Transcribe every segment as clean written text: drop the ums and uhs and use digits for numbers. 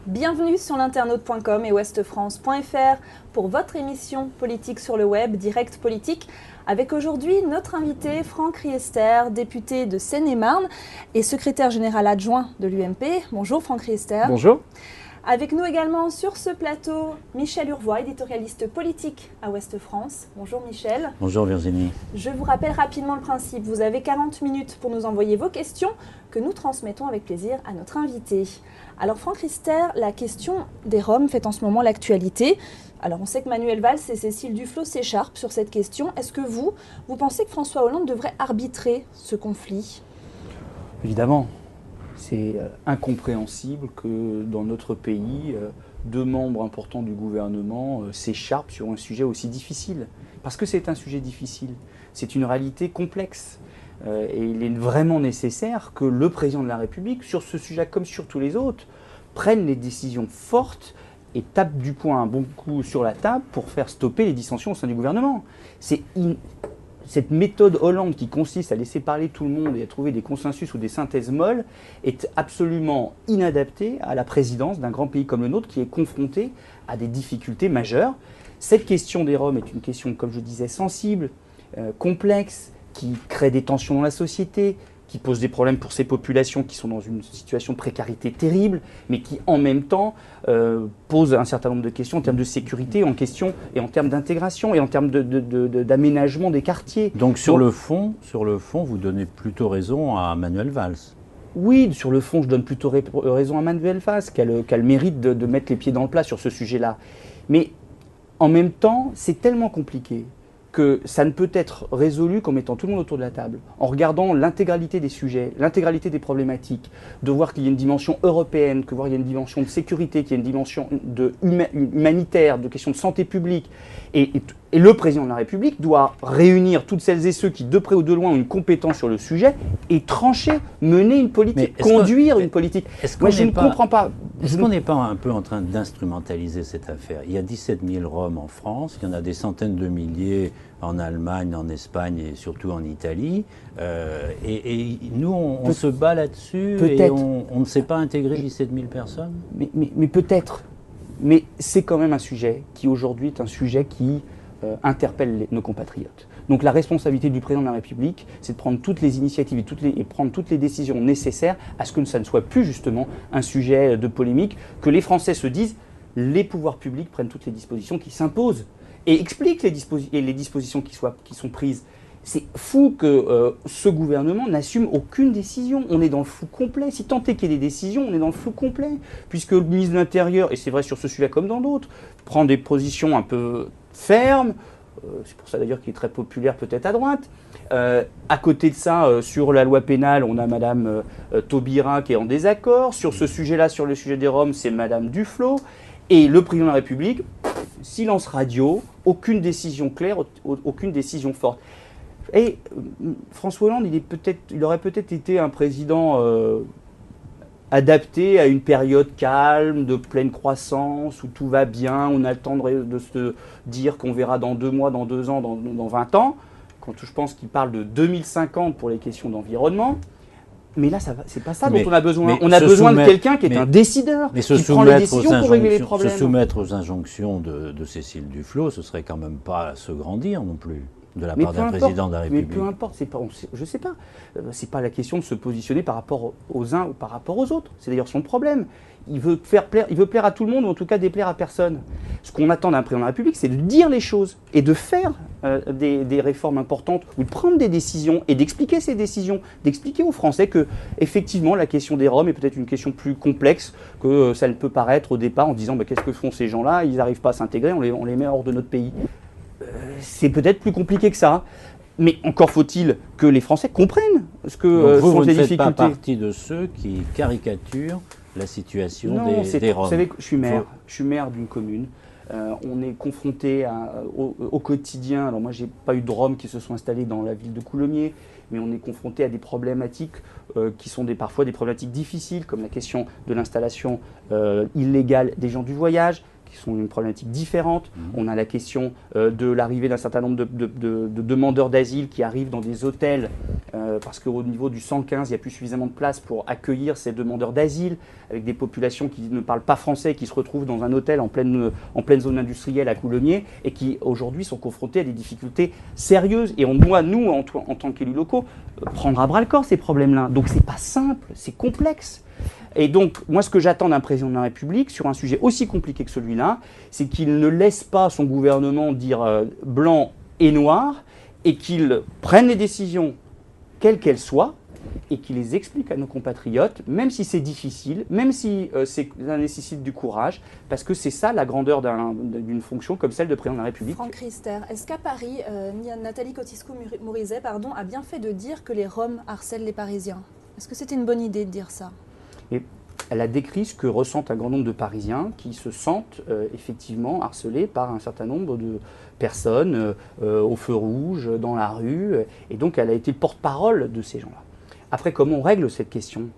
Bienvenue sur l'internaute.com et ouestfrance.fr pour votre émission politique sur le web, Direct Politique, avec aujourd'hui notre invité Franck Riester, député de Seine-et-Marne et secrétaire général adjoint de l'UMP. Bonjour Franck Riester. Bonjour. Avec nous également sur ce plateau, Michel Urvoy, éditorialiste politique à Ouest France. Bonjour Michel. Bonjour Virginie. Je vous rappelle rapidement le principe. Vous avez 40 minutes pour nous envoyer vos questions que nous transmettons avec plaisir à notre invité. Alors Franck Riester, la question des Roms fait en ce moment l'actualité. Alors on sait que Manuel Valls et Cécile Duflot s'écharpent sur cette question. Est-ce que vous pensez que François Hollande devrait arbitrer ce conflit ? Évidemment. C'est incompréhensible que dans notre pays, deux membres importants du gouvernement s'écharpent sur un sujet aussi difficile. Parce que c'est un sujet difficile. C'est une réalité complexe. Et il est vraiment nécessaire que le président de la République, sur ce sujet comme sur tous les autres, prenne les décisions fortes et tape du poing un bon coup sur la table pour faire stopper les dissensions au sein du gouvernement. Cette méthode Hollande qui consiste à laisser parler tout le monde et à trouver des consensus ou des synthèses molles est absolument inadaptée à la présidence d'un grand pays comme le nôtre qui est confronté à des difficultés majeures. Cette question des Roms est une question, comme je disais, sensible, complexe, qui crée des tensions dans la société, qui pose des problèmes pour ces populations qui sont dans une situation de précarité terrible, mais qui en même temps pose un certain nombre de questions en termes de sécurité, en termes d'intégration et en termes d'aménagement des quartiers. Donc sur le fond, vous donnez plutôt raison à Manuel Valls. Oui, sur le fond, je donne plutôt raison à Manuel Valls, qu'elle mérite de mettre les pieds dans le plat sur ce sujet-là. Mais en même temps, c'est tellement compliqué que ça ne peut être résolu qu'en mettant tout le monde autour de la table, en regardant l'intégralité des sujets, l'intégralité des problématiques, de voir qu'il y a une dimension européenne, qu'il y a une dimension de sécurité, qu'il y a une dimension humanitaire, de questions de santé publique. Et le président de la République doit réunir toutes celles et ceux qui, de près ou de loin, ont une compétence sur le sujet et trancher, mener une politique, conduire une politique. Moi, je ne comprends pas. Est-ce qu'on n'est pas un peu en train d'instrumentaliser cette affaire ? Il y a 17 000 Roms en France, il y en a des centaines de milliers en Allemagne, en Espagne et surtout en Italie. Et nous, on se bat là-dessus et on ne sait pas intégrer 17 000 personnes ? Mais peut-être. Mais c'est quand même un sujet qui, aujourd'hui, est un sujet qui interpelle nos compatriotes. Donc la responsabilité du président de la République, c'est de prendre toutes les initiatives et prendre toutes les décisions nécessaires à ce que ça ne soit plus justement un sujet de polémique, que les Français se disent les pouvoirs publics prennent toutes les dispositions qui s'imposent et expliquent les dispositions qui sont prises. C'est fou que ce gouvernement n'assume aucune décision. On est dans le flou complet. Si tant est qu'il y ait des décisions, on est dans le flou complet. Puisque le ministre de l'Intérieur, et c'est vrai sur ce sujet comme dans d'autres, prend des positions un peu fermes. C'est pour ça d'ailleurs qu'il est très populaire peut-être à droite. À côté de ça, sur la loi pénale, on a Madame Taubira qui est en désaccord. Sur ce sujet-là, sur le sujet des Roms, c'est Madame Duflot. Et le président de la République, silence radio, aucune décision claire, aucune décision forte. Et François Hollande, il aurait peut-être été un président adapté à une période calme, de pleine croissance, où tout va bien, on a le temps de se dire qu'on verra dans 2 mois, dans 2 ans, dans 20 ans, quand je pense qu'il parle de 2050 pour les questions d'environnement. Mais là, c'est pas ça dont on a besoin. On a besoin de quelqu'un qui est un décideur, qui prend les décisions pour régler les problèmes. Se soumettre aux injonctions de Cécile Duflot, ce serait quand même pas se grandir non plus de la part d'un président de la République. Mais peu importe, je ne sais pas. C'est pas la question de se positionner par rapport aux uns ou par rapport aux autres. C'est d'ailleurs son problème. Il veut plaire à tout le monde, ou en tout cas déplaire à personne. Ce qu'on attend d'un président de la République, c'est de dire les choses et de faire des réformes importantes ou de prendre des décisions et d'expliquer ces décisions, d'expliquer aux Français que, effectivement, la question des Roms est peut-être une question plus complexe que ça ne peut paraître au départ en disant qu'est-ce que font ces gens-là ? Ils n'arrivent pas à s'intégrer, on les met hors de notre pays. C'est peut-être plus compliqué que ça. Mais encore faut-il que les Français comprennent ce que sont les difficultés. Vous ne faites pas partie de ceux qui caricaturent la situation des Roms. Vous savez, je suis maire d'une commune. On est confronté au quotidien. Alors moi, j'ai pas eu de Roms qui se sont installés dans la ville de Coulommiers, mais on est confronté à des problématiques qui sont parfois des problématiques difficiles, comme la question de l'installation illégale des gens du voyage, qui sont une problématique différente. On a la question de l'arrivée d'un certain nombre de demandeurs d'asile qui arrivent dans des hôtels parce qu'au niveau du 115, il n'y a plus suffisamment de place pour accueillir ces demandeurs d'asile, avec des populations qui ne parlent pas français, qui se retrouvent dans un hôtel en pleine zone industrielle à Coulommiers et qui aujourd'hui sont confrontés à des difficultés sérieuses. Et on doit, nous, en tant qu'élus locaux, prendre à bras le corps ces problèmes-là. Donc c'est pas simple, c'est complexe. Et donc, moi, ce que j'attends d'un président de la République sur un sujet aussi compliqué que celui-là, c'est qu'il ne laisse pas son gouvernement dire blanc et noir et qu'il prenne les décisions, quelles qu'elles soient, et qu'il les explique à nos compatriotes, même si c'est difficile, même si ça nécessite du courage, parce que c'est ça la grandeur d'une fonction comme celle de président de la République. Franck Riester, est-ce qu'à Paris, Nathalie Kosciusko-Morizet a bien fait de dire que les Roms harcèlent les Parisiens? Est-ce que c'était une bonne idée de dire ça? Et elle a décrit ce que ressentent un grand nombre de Parisiens qui se sentent effectivement harcelés par un certain nombre de personnes au feu rouge, dans la rue, et donc elle a été le porte-parole de ces gens-là. Après, comment on règle cette question ?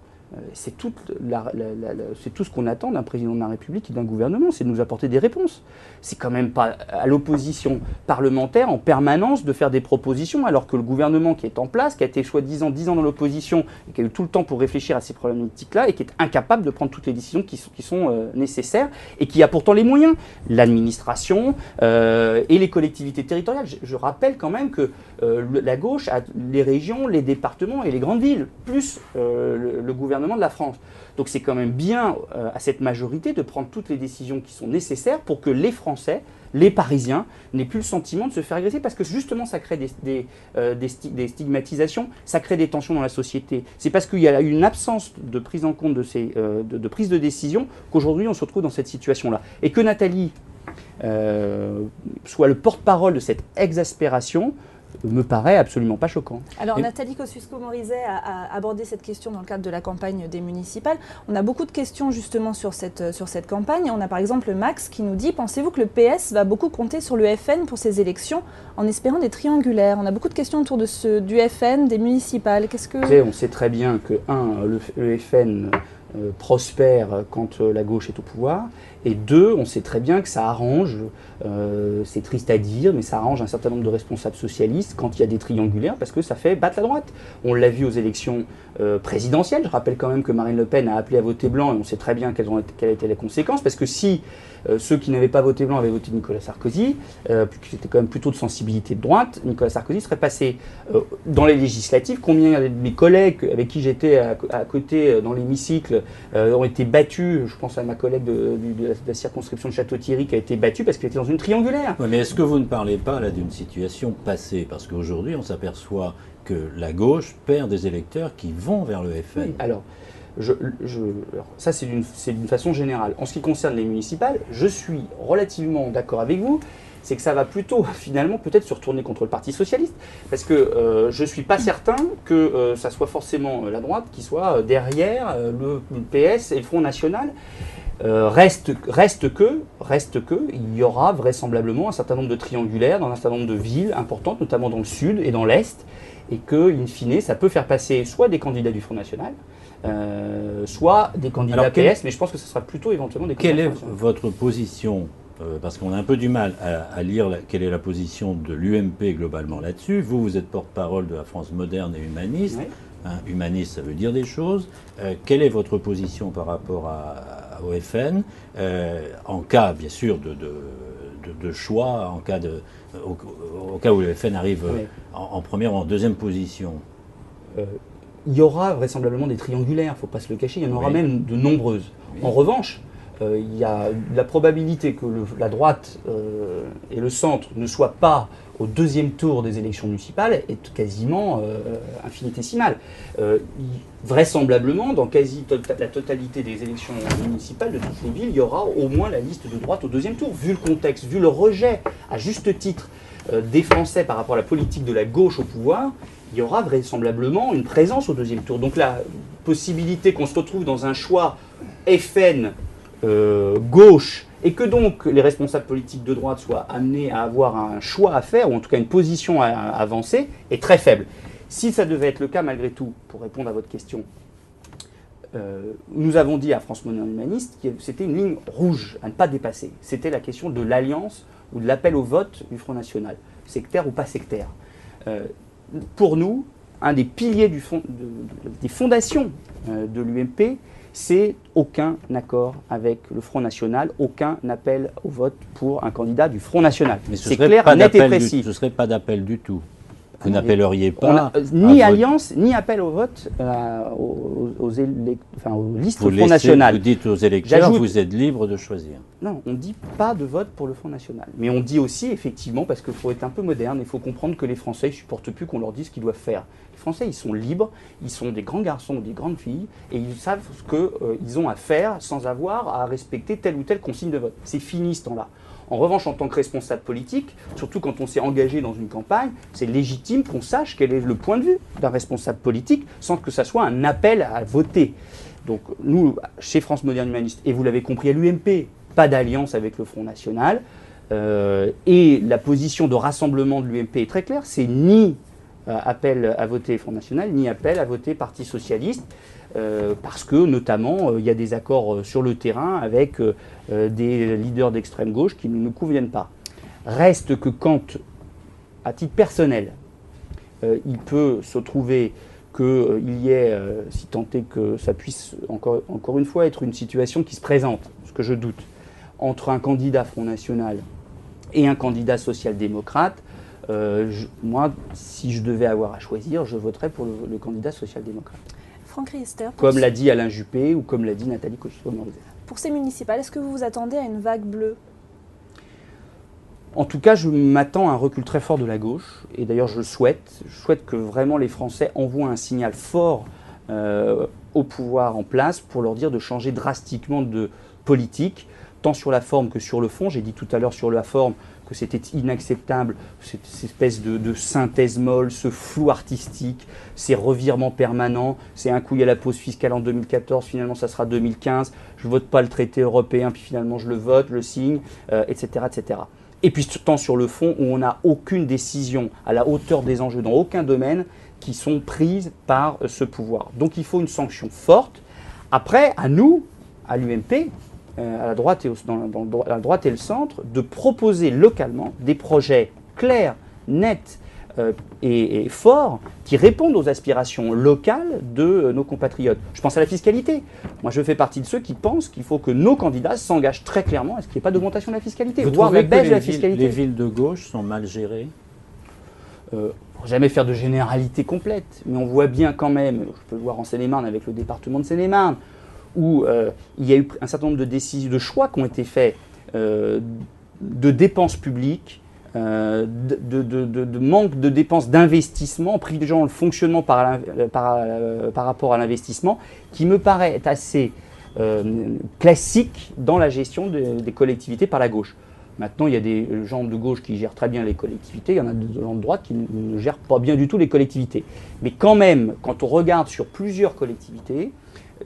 C'est tout ce qu'on attend d'un président de la République et d'un gouvernement, c'est de nous apporter des réponses. C'est quand même pas à l'opposition parlementaire en permanence de faire des propositions, alors que le gouvernement qui est en place, qui a été soi-disant 10 ans dans l'opposition, et qui a eu tout le temps pour réfléchir à ces problématiques-là, et qui est incapable de prendre toutes les décisions qui sont nécessaires, et qui a pourtant les moyens, l'administration et les collectivités territoriales. Je rappelle quand même que la gauche a les régions, les départements et les grandes villes, plus le gouvernement de la France. Donc c'est quand même bien à cette majorité de prendre toutes les décisions qui sont nécessaires pour que les Français, les Parisiens, n'aient plus le sentiment de se faire agresser, parce que justement ça crée des stigmatisations, ça crée des tensions dans la société. C'est parce qu'il y a eu une absence de prise en compte de prise de décision qu'aujourd'hui on se retrouve dans cette situation-là. Et que Nathalie soit le porte-parole de cette exaspération me paraît absolument pas choquant. Alors Nathalie Kosciusko-Morizet a abordé cette question dans le cadre de la campagne des municipales. On a beaucoup de questions justement sur cette campagne. On a par exemple Max qui nous dit « Pensez-vous que le PS va beaucoup compter sur le FN pour ces élections en espérant des triangulaires ?» On a beaucoup de questions autour de du FN, des municipales. Qu'est-ce que... On sait très bien que, le FN prospère quand la gauche est au pouvoir, et deux, on sait très bien que ça arrange, c'est triste à dire, mais ça arrange un certain nombre de responsables socialistes quand il y a des triangulaires, parce que ça fait battre la droite. On l'a vu aux élections présidentielles. Je rappelle quand même que Marine Le Pen a appelé à voter blanc, et on sait très bien quelles étaient les conséquences, parce que si ceux qui n'avaient pas voté blanc avaient voté Nicolas Sarkozy, qui était quand même plutôt de sensibilité de droite, Nicolas Sarkozy serait passé dans les législatives. Combien de mes collègues avec qui j'étais à côté dans l'hémicycle ont été battus? Je pense à ma collègue de la circonscription de Château-Thierry qui a été battue parce qu'elle était dans une triangulaire. Ouais, mais est-ce que vous ne parlez pas là d'une situation passée? Parce qu'aujourd'hui, on s'aperçoit que la gauche perd des électeurs qui vont vers le FN. Oui, alors, ça c'est d'une façon générale. En ce qui concerne les municipales, je suis relativement d'accord avec vous. C'est que ça va plutôt, finalement, peut-être se retourner contre le Parti Socialiste. Parce que je ne suis pas certain que ça soit forcément la droite qui soit derrière le PS et le Front National. Reste que, il y aura vraisemblablement un certain nombre de triangulaires dans un certain nombre de villes importantes, notamment dans le sud et dans l'est, et que, in fine, ça peut faire passer soit des candidats du Front National, soit des candidats PS, mais je pense que ce sera plutôt éventuellement des candidats. Quelle est votre position? Parce qu'on a un peu du mal à lire quelle est la position de l'UMP globalement là-dessus. Vous êtes porte-parole de la France moderne et humaniste. Oui. Humaniste, ça veut dire des choses. Quelle est votre position par rapport au FN en cas, bien sûr, de choix, au cas où le FN arrive en première ou en deuxième position? Il y aura vraisemblablement des triangulaires, il ne faut pas se le cacher, il y en aura même de nombreuses. Oui. En revanche, il y a la probabilité que la droite et le centre ne soient pas au deuxième tour des élections municipales est quasiment infinitésimale. Vraisemblablement, dans la totalité des élections municipales de toutes les villes, il y aura au moins la liste de droite au deuxième tour. Vu le contexte, vu le rejet, à juste titre, des Français par rapport à la politique de la gauche au pouvoir, il y aura vraisemblablement une présence au deuxième tour. Donc la possibilité qu'on se retrouve dans un choix FN gauche, et que donc les responsables politiques de droite soient amenés à avoir un choix à faire, ou en tout cas une position à avancer, est très faible. Si ça devait être le cas, malgré tout, pour répondre à votre question, nous avons dit à France Moderne Humaniste que c'était une ligne rouge à ne pas dépasser. C'était la question de l'alliance ou de l'appel au vote du Front National, sectaire ou pas sectaire. Pour nous, un des piliers des fondations de l'UMP, c'est aucun accord avec le Front National, aucun appel au vote pour un candidat du Front National. C'est clair, net et précis. Ce ne serait pas d'appel du tout. Vous n'appelleriez pas ni alliance, ni appel au vote aux listes Front National. Vous dites aux électeurs, vous êtes libre de choisir. Non, on ne dit pas de vote pour le Front National. Mais on dit aussi, effectivement, parce qu'il faut être un peu moderne, il faut comprendre que les Français ne supportent plus qu'on leur dise ce qu'ils doivent faire. Les Français, ils sont libres, ils sont des grands garçons ou des grandes filles, et ils savent ce qu'ils ont à faire sans avoir à respecter telle ou telle consigne de vote. C'est fini ce temps-là. En revanche, en tant que responsable politique, surtout quand on s'est engagé dans une campagne, c'est légitime qu'on sache quel est le point de vue d'un responsable politique sans que ça soit un appel à voter. Donc nous, chez France Moderne Humaniste, et vous l'avez compris à l'UMP, pas d'alliance avec le Front National. Et la position de rassemblement de l'UMP est très claire, c'est ni appel à voter Front National, ni appel à voter Parti Socialiste. Parce que, notamment, il y a des accords sur le terrain avec des leaders d'extrême gauche qui ne nous conviennent pas. Reste que quand, à titre personnel, il peut se trouver qu'il y ait, si tant est que ça puisse encore une fois être une situation qui se présente, ce que je doute, entre un candidat Front National et un candidat social-démocrate, moi, si je devais avoir à choisir, je voterais pour le candidat social-démocrate. Franck Riester. Comme l'a dit Alain Juppé ou comme l'a dit Nathalie Kosciusko-Morizet. Pour ces municipales, est-ce que vous vous attendez à une vague bleue ? En tout cas, je m'attends à un recul très fort de la gauche. Et d'ailleurs, je souhaite que vraiment les Français envoient un signal fort au pouvoir en place pour leur dire de changer drastiquement de politique, tant sur la forme que sur le fond. J'ai dit tout à l'heure sur la forme que c'était inacceptable, cette espèce de synthèse molle, ce flou artistique, ces revirements permanents, c'est un coup il y a la pause fiscale en 2014, finalement ça sera 2015, je ne vote pas le traité européen, puis finalement je le vote, le signe, etc., etc. Et puis tant sur le fond où on n'a aucune décision à la hauteur des enjeux dans aucun domaine qui sont prises par ce pouvoir. Donc il faut une sanction forte. Après, à nous, à l'UMP, à la droite et le centre, de proposer localement des projets clairs, nets et forts qui répondent aux aspirations locales de nos compatriotes. Je pense à la fiscalité. Moi, je fais partie de ceux qui pensent qu'il faut que nos candidats s'engagent très clairement à ce qu'il n'y ait pas d'augmentation de la fiscalité, voire la baisse de la fiscalité. Les villes de gauche sont mal gérées ? Jamais faire de généralité complète, mais on voit bien quand même, je peux le voir en Seine-et-Marne avec le département de Seine-et-Marne, où il y a eu un certain nombre de décisions, de choix qui ont été faits, de dépenses publiques, de manque de dépenses d'investissement, en privilégiant le fonctionnement par rapport à l'investissement, qui me paraît être assez classique dans la gestion des collectivités par la gauche. Maintenant, il y a des gens de gauche qui gèrent très bien les collectivités, il y en a des gens de droite qui ne gèrent pas bien du tout les collectivités. Mais quand même, quand on regarde sur plusieurs collectivités,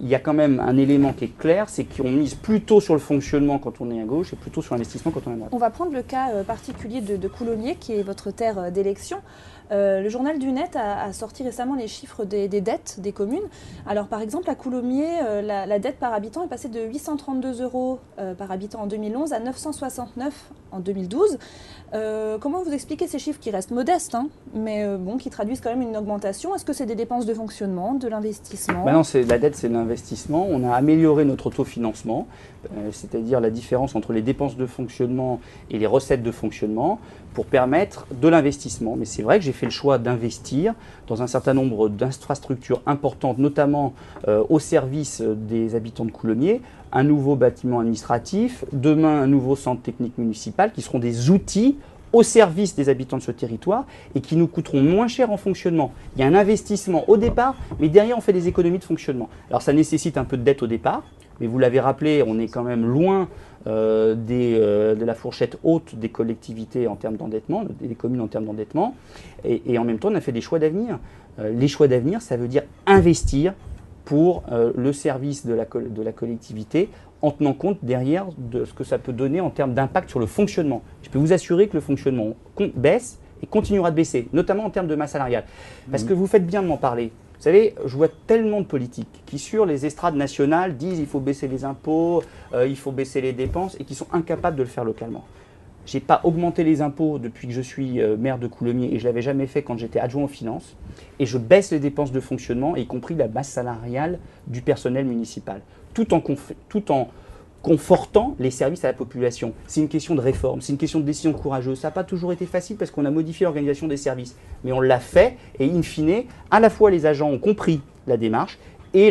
il y a quand même un élément qui est clair, c'est qu'on mise plutôt sur le fonctionnement quand on est à gauche et plutôt sur l'investissement quand on est à droite. On va prendre le cas particulier de Coulommiers, qui est votre terre d'élection. Le journal du Net a sorti récemment les chiffres des dettes des communes. Alors par exemple, à Coulommiers, la dette par habitant est passée de 832 € par habitant en 2011 à 969 en 2012. Comment vous expliquez ces chiffres qui restent modestes, hein, mais qui traduisent quand même une augmentation? Est-ce que c'est des dépenses de fonctionnement, de l'investissement? Non, la dette, c'est de l'investissement. On a amélioré notre autofinancement, c'est-à-dire la différence entre les dépenses de fonctionnement et les recettes de fonctionnement, pour permettre de l'investissement. Mais c'est vrai que j'ai fait le choix d'investir dans un certain nombre d'infrastructures importantes, notamment au service des habitants de Coulommiers, un nouveau bâtiment administratif, demain un nouveau centre technique municipal, qui seront des outils au service des habitants de ce territoire et qui nous coûteront moins cher en fonctionnement. Il y a un investissement au départ, mais derrière on fait des économies de fonctionnement. Alors ça nécessite un peu de dette au départ, mais vous l'avez rappelé, on est quand même loin de la fourchette haute des collectivités en termes d'endettement, des communes en termes d'endettement, et en même temps on a fait des choix d'avenir. Les choix d'avenir, ça veut dire investir pour le service de la collectivité, en tenant compte derrière de ce que ça peut donner en termes d'impact sur le fonctionnement. Je peux vous assurer que le fonctionnement baisse et continuera de baisser, notamment en termes de masse salariale. Parce que vous faites bien de m'en parler. Vous savez, je vois tellement de politiques qui, sur les estrades nationales, disent il faut baisser les impôts, il faut baisser les dépenses, et qui sont incapables de le faire localement. Je n'ai pas augmenté les impôts depuis que je suis maire de Coulommiers, et je ne l'avais jamais fait quand j'étais adjoint aux finances. Et je baisse les dépenses de fonctionnement, y compris la masse salariale du personnel municipal, tout en confortant les services à la population. C'est une question de réforme, c'est une question de décision courageuse. Ça n'a pas toujours été facile parce qu'on a modifié l'organisation des services. Mais on l'a fait et in fine, à la fois les agents ont compris la démarche et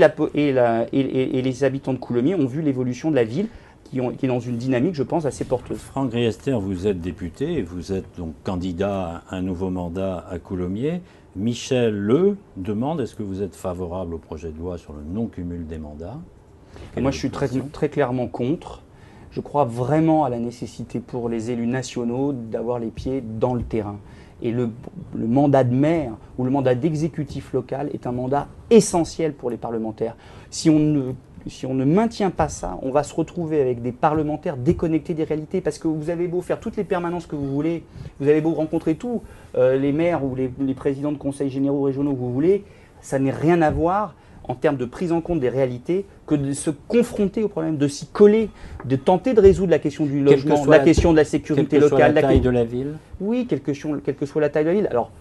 les habitants de Coulommiers ont vu l'évolution de la ville qui est dans une dynamique, je pense, assez porteuse. Franck Riester, vous êtes député et vous êtes donc candidat à un nouveau mandat à Coulommiers. Michel Le demande, est-ce que vous êtes favorable au projet de loi sur le non-cumul des mandats? Moi, je suis très clairement contre. Je crois vraiment à la nécessité pour les élus nationaux d'avoir les pieds dans le terrain. Et le mandat de maire ou le mandat d'exécutif local est un mandat essentiel pour les parlementaires. Si on ne maintient pas ça, on va se retrouver avec des parlementaires déconnectés des réalités. Parce que vous avez beau faire toutes les permanences que vous voulez, vous avez beau rencontrer tous les maires ou les présidents de conseils généraux régionaux que vous voulez, ça n'a rien à voir en termes de prise en compte des réalités, que de se confronter au problème, de s'y coller, de tenter de résoudre la question du logement, la question de la sécurité locale. Quelle que soit la taille de la ville? Oui, quelle que soit la taille de la ville. Alors,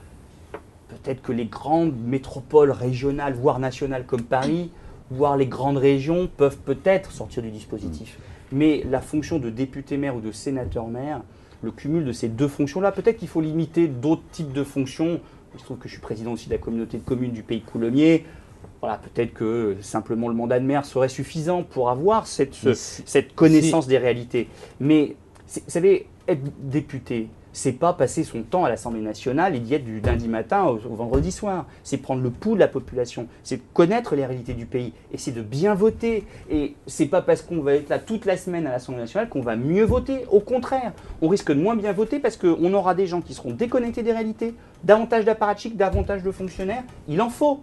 peut-être que les grandes métropoles régionales, voire nationales comme Paris, voire les grandes régions, peuvent peut-être sortir du dispositif. Mais la fonction de député-maire ou de sénateur-maire, le cumul de ces deux fonctions-là, peut-être qu'il faut limiter d'autres types de fonctions. Il se trouve que je suis président aussi de la communauté de communes du pays de Coulommiers. Voilà, peut-être que simplement le mandat de maire serait suffisant pour avoir cette connaissance des réalités. Mais, vous savez, être député, c'est pas passer son temps à l'Assemblée nationale et d'y être du lundi matin au vendredi soir. C'est prendre le pouls de la population, c'est connaître les réalités du pays et c'est de bien voter. Et c'est pas parce qu'on va être là toute la semaine à l'Assemblée nationale qu'on va mieux voter. Au contraire, on risque de moins bien voter parce qu'on aura des gens qui seront déconnectés des réalités, davantage d'apparatchiks, davantage de fonctionnaires. Il en faut.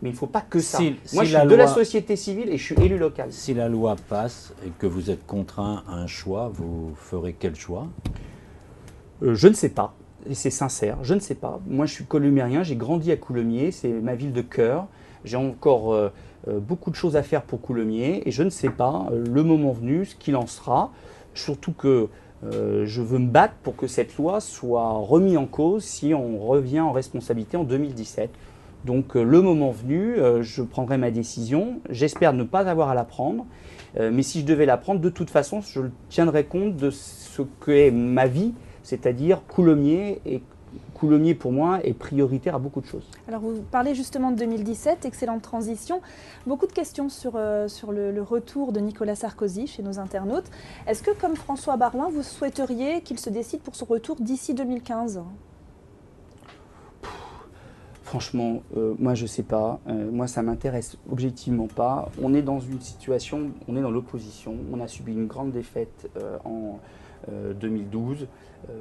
Mais il ne faut pas que ça. Moi, je suis de la société civile et je suis élu local. Si la loi passe et que vous êtes contraint à un choix, vous ferez quel choix? Je ne sais pas. Et c'est sincère, je ne sais pas. Moi, je suis colomiérien, j'ai grandi à Coulommiers, c'est ma ville de cœur. J'ai encore beaucoup de choses à faire pour Coulommiers et je ne sais pas, le moment venu, ce qu'il en sera. Surtout que je veux me battre pour que cette loi soit remise en cause si on revient en responsabilité en 2017. Donc le moment venu, je prendrai ma décision. J'espère ne pas avoir à la prendre. Mais si je devais la prendre, de toute façon, je tiendrai compte de ce qu'est ma vie, c'est-à-dire Coulommiers. Et Coulommiers, pour moi, est prioritaire à beaucoup de choses. Alors vous parlez justement de 2017, excellente transition. Beaucoup de questions sur le retour de Nicolas Sarkozy chez nos internautes. Est-ce que, comme François Baroin, vous souhaiteriez qu'il se décide pour son retour d'ici 2015 ? Franchement, moi je ne sais pas, moi ça m'intéresse objectivement pas. On est dans une situation, on est dans l'opposition, on a subi une grande défaite en 2012,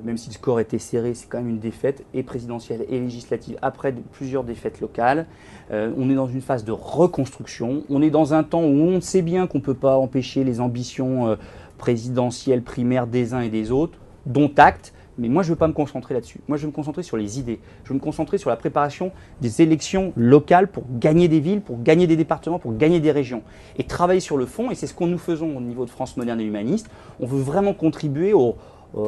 même si le score était serré, c'est quand même une défaite, et présidentielle et législative, après plusieurs défaites locales. On est dans une phase de reconstruction, on est dans un temps où on sait bien qu'on ne peut pas empêcher les ambitions présidentielles primaires des uns et des autres, dont acte. Mais moi, je ne veux pas me concentrer là-dessus. Moi, je veux me concentrer sur les idées. Je veux me concentrer sur la préparation des élections locales pour gagner des villes, pour gagner des départements, pour gagner des régions. Et travailler sur le fond, et c'est ce que nous faisons au niveau de France moderne et humaniste. On veut vraiment contribuer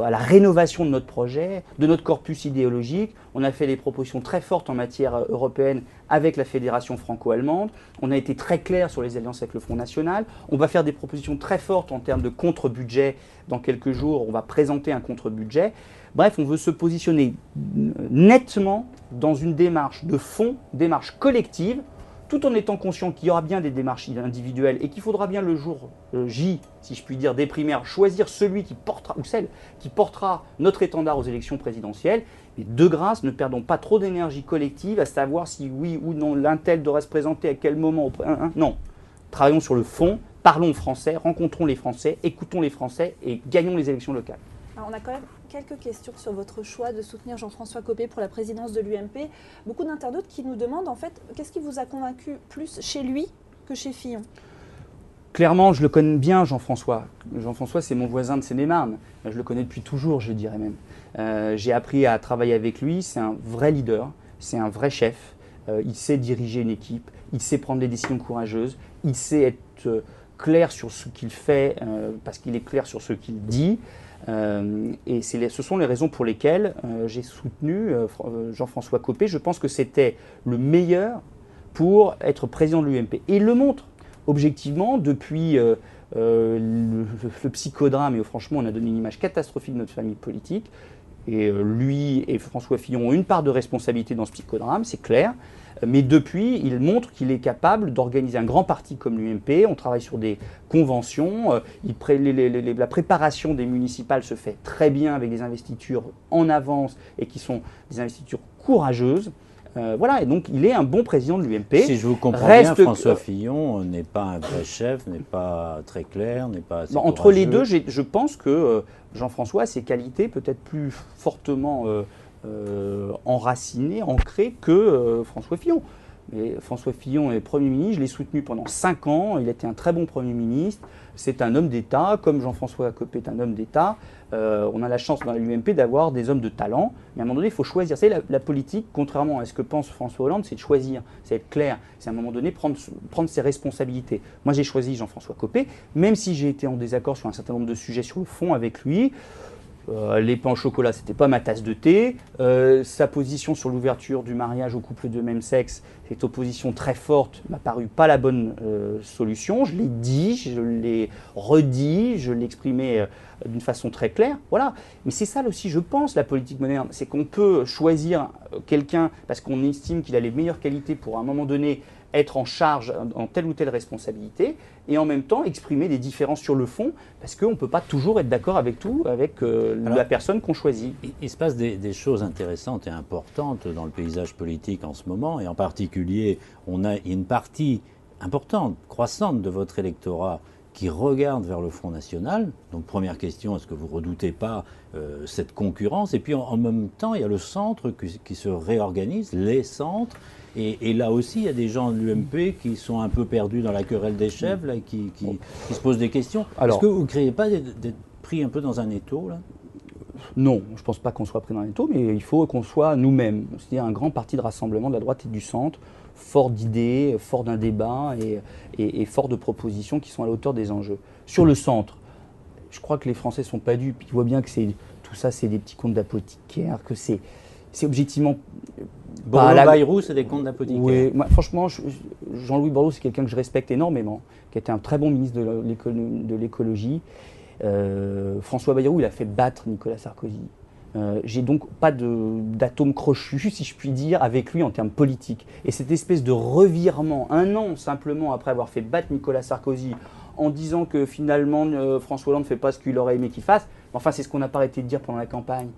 à la rénovation de notre projet, de notre corpus idéologique. On a fait des propositions très fortes en matière européenne avec la Fédération franco-allemande. On a été très clair sur les alliances avec le Front National. On va faire des propositions très fortes en termes de contre-budget. Dans quelques jours, on va présenter un contre-budget. Bref, on veut se positionner nettement dans une démarche de fond, démarche collective, tout en étant conscient qu'il y aura bien des démarches individuelles et qu'il faudra bien le jour J, si je puis dire, des primaires, choisir celui qui portera, ou celle qui portera notre étendard aux élections présidentielles. Mais de grâce, ne perdons pas trop d'énergie collective à savoir si oui ou non l'un tel devrait se présenter à quel moment. Non, travaillons sur le fond, parlons français, rencontrons les Français, écoutons les Français et gagnons les élections locales. Alors, on a quand même quelques questions sur votre choix de soutenir Jean-François Copé pour la présidence de l'UMP. Beaucoup d'internautes qui nous demandent en fait qu'est-ce qui vous a convaincu plus chez lui que chez Fillon? Clairement, je le connais bien, Jean-François. Jean-François, c'est mon voisin de Seine-et-Marne. Je le connais depuis toujours, je dirais même. J'ai appris à travailler avec lui. C'est un vrai leader, c'est un vrai chef. il sait diriger une équipe, il sait prendre des décisions courageuses, il sait être clair sur ce qu'il fait parce qu'il est clair sur ce qu'il dit. Et ce sont les raisons pour lesquelles j'ai soutenu Jean-François Copé. Je pense que c'était le meilleur pour être président de l'UMP. Et il le montre objectivement depuis le psychodrame, et franchement on a donné une image catastrophique de notre famille politique. Et lui et François Fillon ont une part de responsabilité dans ce psychodrame, c'est clair. Mais depuis, il montre qu'il est capable d'organiser un grand parti comme l'UMP. On travaille sur des conventions. La préparation des municipales se fait très bien avec des investitures en avance et qui sont des investitures courageuses. Voilà, et donc il est un bon président de l'UMP. Si je vous comprends bien, François Fillon n'est pas un vrai chef, n'est pas très clair, n'est pas assez entre les deux, je pense que Jean-François a ses qualités peut-être plus fortement enracinées, ancrées que François Fillon. Mais François Fillon est Premier ministre, je l'ai soutenu pendant 5 ans, il était un très bon Premier ministre, c'est un homme d'État, comme Jean-François Copé est un homme d'État. On a la chance dans l'UMP d'avoir des hommes de talent, mais à un moment donné, il faut choisir. Vous savez, la politique, contrairement à ce que pense François Hollande, c'est de choisir, c'est être clair, c'est à un moment donné prendre ses responsabilités. Moi, j'ai choisi Jean-François Copé, même si j'ai été en désaccord sur un certain nombre de sujets sur le fond avec lui. Les pains au chocolat, c'était pas ma tasse de thé. Sa position sur l'ouverture du mariage aux couples de même sexe, cette opposition très forte, m'a paru pas la bonne solution. Je l'ai dit, je l'ai redit, je l'ai exprimé d'une façon très claire. Voilà. Mais c'est ça aussi, je pense, la politique moderne. C'est qu'on peut choisir quelqu'un parce qu'on estime qu'il a les meilleures qualités pour à un moment donné être en charge dans telle ou telle responsabilité, et en même temps exprimer des différences sur le fond, parce qu'on ne peut pas toujours être d'accord avec tout, avec la personne qu'on choisit. Il se passe des choses intéressantes et importantes dans le paysage politique en ce moment, et en particulier, il y a une partie importante, croissante de votre électorat qui regarde vers le Front National. Donc première question, est-ce que vous ne redoutez pas cette concurrence? Et puis en même temps, il y a le centre qui se réorganise, les centres. Et là aussi, il y a des gens de l'UMP qui sont un peu perdus dans la querelle des chefs, là, qui se posent des questions. Est-ce que vous ne créez pas d'être pris un peu dans un étau, là? Non, je ne pense pas qu'on soit pris dans un étau, mais il faut qu'on soit nous-mêmes. C'est-à-dire un grand parti de rassemblement de la droite et du centre, fort d'idées, fort d'un débat et fort de propositions qui sont à la hauteur des enjeux. Sur le centre, je crois que les Français ne sont pas dupes. Ils voient bien que tout ça, c'est des petits contes d'apothicaire, que c'est objectivement... Bayrou, c'est des contes d'apothicaire. Oui, franchement, Jean-Louis Borloo, c'est quelqu'un que je respecte énormément, qui a été un très bon ministre de l'écologie. François Bayrou, il a fait battre Nicolas Sarkozy. J'ai donc pas d'atome crochu, si je puis dire, avec lui en termes politiques. Et cette espèce de revirement, 1 an simplement après avoir fait battre Nicolas Sarkozy, en disant que finalement François Hollande ne fait pas ce qu'il aurait aimé qu'il fasse, enfin c'est ce qu'on n'a pas arrêté de dire pendant la campagne.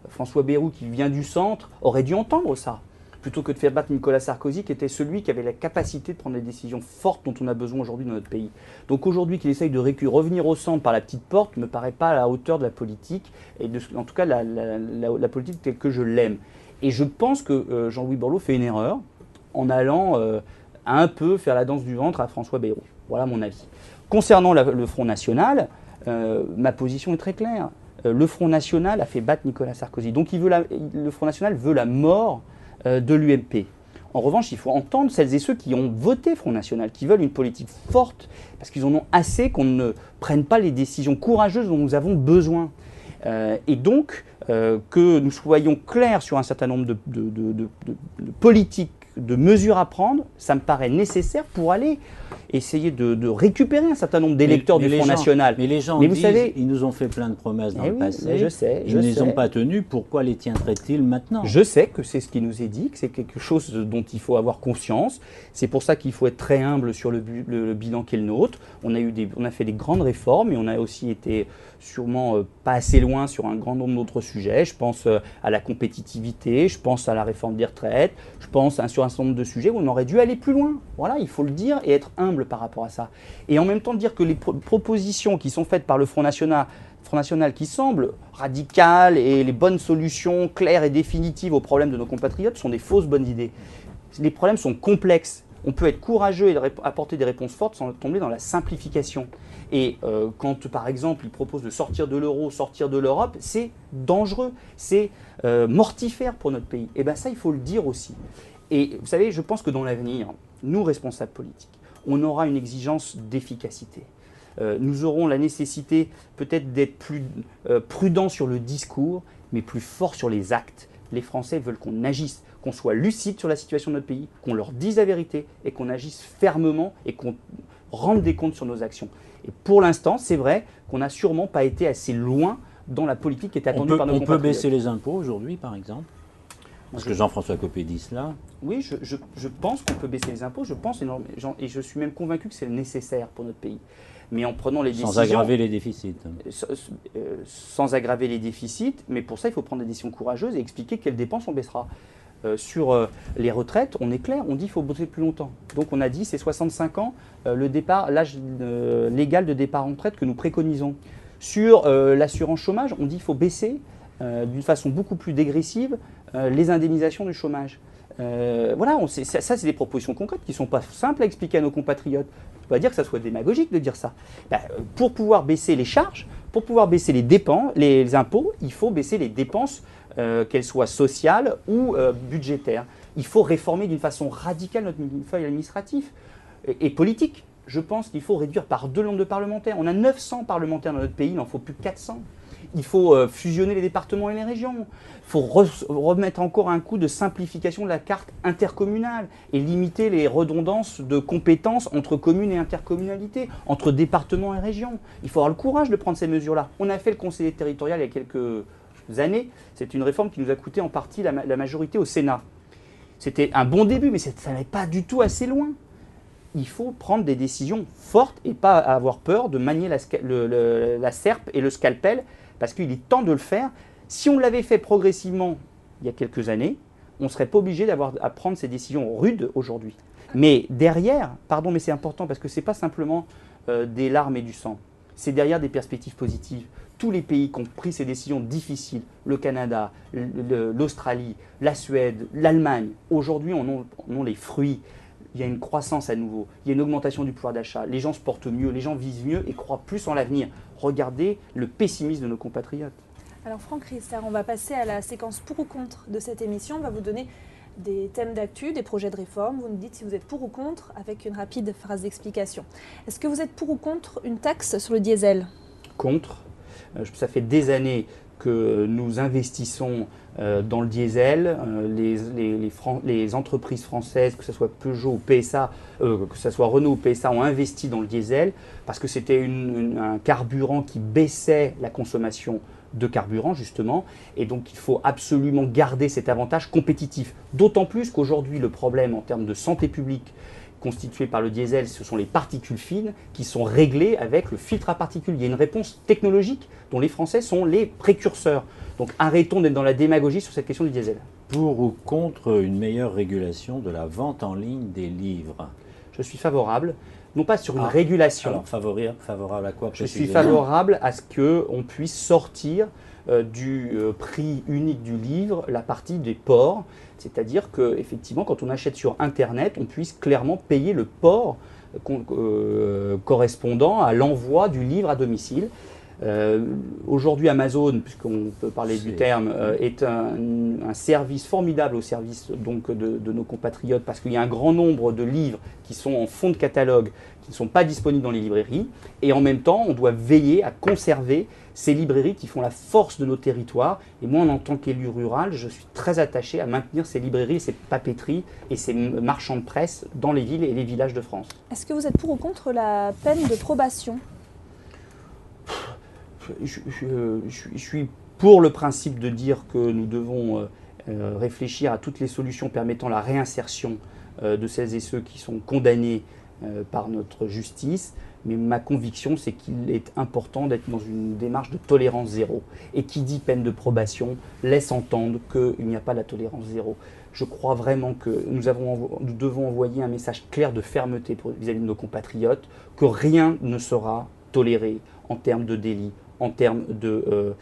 François Bayrou, qui vient du centre, aurait dû entendre ça, plutôt que de faire battre Nicolas Sarkozy, qui était celui qui avait la capacité de prendre des décisions fortes dont on a besoin aujourd'hui dans notre pays. Donc aujourd'hui, qu'il essaye de revenir au centre par la petite porte, ne me paraît pas à la hauteur de la politique, et en tout cas la politique telle que je l'aime. Et je pense que Jean-Louis Borloo fait une erreur en allant un peu faire la danse du ventre à François Bayrou. Voilà mon avis. Concernant le Front National, ma position est très claire. Le Front National a fait battre Nicolas Sarkozy. Donc le Front National veut la mort de l'UMP. En revanche, il faut entendre celles et ceux qui ont voté Front National, qui veulent une politique forte, parce qu'ils en ont assez qu'on ne prenne pas les décisions courageuses dont nous avons besoin. Et donc, que nous soyons clairs sur un certain nombre de politiques, de mesures à prendre, ça me paraît nécessaire pour aller essayer de récupérer un certain nombre d'électeurs du Front National. Mais les gens disent, vous savez, ils nous ont fait plein de promesses dans le passé, ils ne les ont pas tenues, pourquoi les tiendraient-ils maintenant? Je sais que c'est ce qui nous est dit, que c'est quelque chose dont il faut avoir conscience. C'est pour ça qu'il faut être très humble sur le bilan qui est le nôtre. On a fait des grandes réformes et on a aussi été sûrement pas assez loin sur un grand nombre d'autres sujets. Je pense à la compétitivité, je pense à la réforme des retraites, je pense sur un certain nombre de sujets où on aurait dû aller plus loin. Voilà, il faut le dire et être humble par rapport à ça. Et en même temps dire que les propositions qui sont faites par le Front National qui semblent radicales et les bonnes solutions claires et définitives aux problèmes de nos compatriotes sont des fausses bonnes idées. Les problèmes sont complexes. On peut être courageux et apporter des réponses fortes sans tomber dans la simplification. Et quand, par exemple, ils proposent de sortir de l'euro, sortir de l'Europe, c'est dangereux, c'est mortifère pour notre pays. Et bien ça, il faut le dire aussi. Et vous savez, je pense que dans l'avenir, nous, responsables politiques, on aura une exigence d'efficacité. Nous aurons la nécessité peut-être d'être plus prudents sur le discours, mais plus forts sur les actes. Les Français veulent qu'on agisse, qu'on soit lucide sur la situation de notre pays, qu'on leur dise la vérité et qu'on agisse fermement et qu'on rende des comptes sur nos actions. Et pour l'instant, c'est vrai qu'on n'a sûrement pas été assez loin dans la politique qui est attendue par nos compatriotes. On peut baisser les impôts aujourd'hui, par exemple? Parce que Jean-François Copé dit cela. Oui, je pense qu'on peut baisser les impôts, je pense énormément, et je suis même convaincu que c'est nécessaire pour notre pays. Mais en prenant les décisions... Sans aggraver les déficits. Sans aggraver les déficits, mais pour ça, il faut prendre des décisions courageuses et expliquer quelles dépenses on baissera. Sur les retraites, on est clair, on dit qu'il faut bosser plus longtemps. Donc on a dit c'est 65 ans l'âge légal de départ en retraite que nous préconisons. Sur l'assurance chômage, on dit qu'il faut baisser d'une façon beaucoup plus dégressive les indemnisations du chômage. Voilà, ça c'est des propositions concrètes qui ne sont pas simples à expliquer à nos compatriotes. On ne peut pas dire que ça soit démagogique de dire ça. Pour pouvoir baisser les charges, pour pouvoir baisser les dépenses, les impôts, il faut baisser les dépenses, qu'elles soient sociales ou budgétaires. Il faut réformer d'une façon radicale notre millefeuille administratif et politique. Je pense qu'il faut réduire par 2 le nombre de parlementaires. On a 900 parlementaires dans notre pays, il n'en faut plus que 400. Il faut fusionner les départements et les régions. Il faut remettre encore un coup de simplification de la carte intercommunale et limiter les redondances de compétences entre communes et intercommunalités, entre départements et régions. Il faut avoir le courage de prendre ces mesures-là. On a fait le conseiller territorial il y a quelques années. C'est une réforme qui nous a coûté en partie la majorité au Sénat. C'était un bon début, mais ça n'allait pas du tout assez loin. Il faut prendre des décisions fortes et pas avoir peur de manier la serpe et le scalpel, parce qu'il est temps de le faire. Si on l'avait fait progressivement il y a quelques années, on ne serait pas obligé à prendre ces décisions rudes aujourd'hui. Mais derrière, pardon, mais c'est important parce que ce n'est pas simplement des larmes et du sang, c'est derrière des perspectives positives. Tous les pays qui ont pris ces décisions difficiles, le Canada, l'Australie, la Suède, l'Allemagne, aujourd'hui on a les fruits. Il y a une croissance à nouveau, il y a une augmentation du pouvoir d'achat, les gens se portent mieux, les gens vivent mieux et croient plus en l'avenir. Regardez le pessimisme de nos compatriotes. Alors Franck Riester, on va passer à la séquence pour ou contre de cette émission. On va vous donner des thèmes d'actu, des projets de réforme. Vous nous dites si vous êtes pour ou contre avec une rapide phrase d'explication. Est-ce que vous êtes pour ou contre une taxe sur le diesel? Contre. Ça fait des années que nous investissons dans le diesel. Les entreprises françaises, que ce soit Peugeot ou PSA, que ce soit Renault ou PSA, ont investi dans le diesel parce que c'était un carburant qui baissait la consommation de carburant justement, et donc il faut absolument garder cet avantage compétitif. D'autant plus qu'aujourd'hui le problème en termes de santé publique constitué par le diesel, ce sont les particules fines qui sont réglées avec le filtre à particules. Il y a une réponse technologique dont les Français sont les précurseurs. Donc arrêtons d'être dans la démagogie sur cette question du diesel. Pour ou contre une meilleure régulation de la vente en ligne des livres? Je suis favorable, non pas sur une régulation. Alors favorable à quoi? Je suis favorable à ce qu'on puisse sortir du prix unique du livre la partie des ports. C'est-à-dire qu'effectivement, quand on achète sur Internet, on puisse clairement payer le port correspondant à l'envoi du livre à domicile. Aujourd'hui, Amazon, puisqu'on peut parler du terme, est un service formidable au service donc, de nos compatriotes, parce qu'il y a un grand nombre de livres qui sont en fond de catalogue, qui ne sont pas disponibles dans les librairies. Et en même temps, on doit veiller à conserver ces librairies qui font la force de nos territoires. Et moi, en tant qu'élu rural, je suis très attaché à maintenir ces librairies, ces papeteries et ces marchands de presse dans les villes et les villages de France. Est-ce que vous êtes pour ou contre la peine de probation? Je suis pour le principe de dire que nous devons réfléchir à toutes les solutions permettant la réinsertion de celles et ceux qui sont condamnés par notre justice. Mais ma conviction, c'est qu'il est important d'être dans une démarche de tolérance zéro. Et qui dit peine de probation laisse entendre qu'il n'y a pas la tolérance zéro. Je crois vraiment que nous devons envoyer un message clair de fermeté vis-à-vis de nos compatriotes, que rien ne sera toléré en termes de délit, en termes de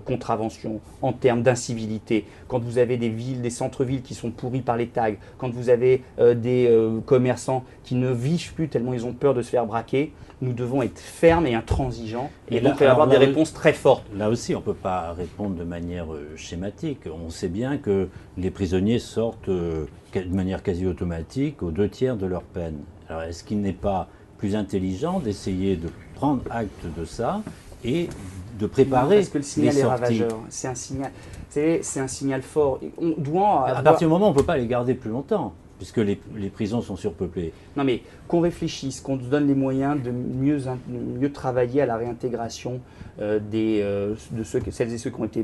contravention, en termes d'incivilité, quand vous avez des villes, des centres-villes qui sont pourris par les tags, quand vous avez des commerçants qui ne vivent plus tellement ils ont peur de se faire braquer, nous devons être fermes et intransigeants et donc avoir des réponses très fortes. Là aussi, on ne peut pas répondre de manière schématique. On sait bien que les prisonniers sortent de manière quasi automatique aux 2/3 de leur peine. Alors est-ce qu'il n'est pas plus intelligent d'essayer de prendre acte de ça et de préparer parce que le signal les est sorties. ravageur. C'est un signal fort. On doit À partir du moment où on ne peut pas les garder plus longtemps, puisque les prisons sont surpeuplées. Non mais qu'on réfléchisse, qu'on se donne les moyens de mieux travailler à la réintégration de celles et ceux qui ont été